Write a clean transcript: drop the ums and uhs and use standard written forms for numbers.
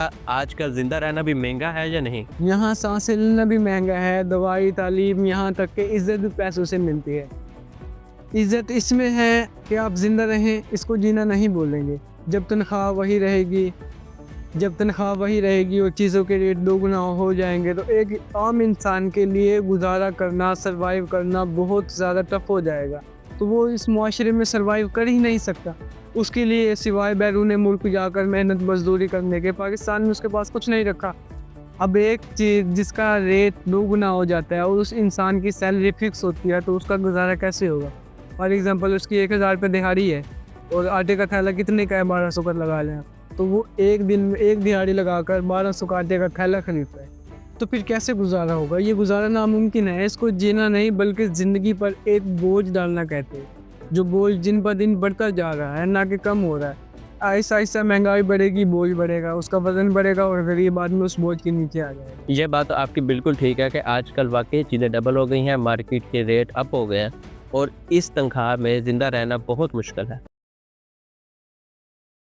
आजकल ज़िंदा रहना भी महँगा है या नहीं? यहाँ सांसें लेना भी महँगा है, दवाई, तालीम, यहाँ तक कि इज़्ज़त भी पैसों से मिलती है। इज़्ज़त इसमें है कि आप ज़िंदा रहें, इसको जीना नहीं बोलेंगे। जब तनख्वाह वही रहेगी और चीज़ों के रेट दोगुना हो जाएँगे, तो एक आम इंसान के लिए गुज़ारा करना, सर्वाइव करना बहुत ज़्यादा टफ़ हो जाएगा। तो वो इस मुआशरे में सर्वाइव कर ही नहीं सकता। उसके लिए सिवाय बैरून मुल्क जाकर मेहनत मज़दूरी करने के, पाकिस्तान में उसके पास कुछ नहीं रखा। अब एक चीज़ जिसका रेट दोगुना हो जाता है और उस इंसान की सैलरी फ़िक्स होती है, तो उसका गुज़ारा कैसे होगा? फॉर एग्ज़ाम्पल उसकी 1000 रुपये दिहाड़ी है और आटे का थैला कितने का है, 1200 का लगा लें आप। तो वो एक दिन में एक दिहाड़ी लगाकर 1200 का आटे का थैला खरीदता है। तो फिर कैसे गुज़ारा होगा? ये गुज़ारा नामुमकिन है। इसको जीना नहीं बल्कि ज़िंदगी पर एक बोझ डालना कहते हैं। जो बोझ दिन ब दिन बढ़ता जा रहा है, ना कि कम हो रहा है। आहिस्ता-आहिस्ता महँगाई बढ़ेगी, बोझ बढ़ेगा, उसका वज़न बढ़ेगा और गरीब आदमी उस बोझ के नीचे आ जाएगा। ये बात तो आपकी बिल्कुल ठीक है कि आजकल वाक़ई चीज़ें डबल हो गई हैं, मार्केट के रेट अप हो गए हैं और इस तनख्वाह में ज़िंदा रहना बहुत मुश्किल है।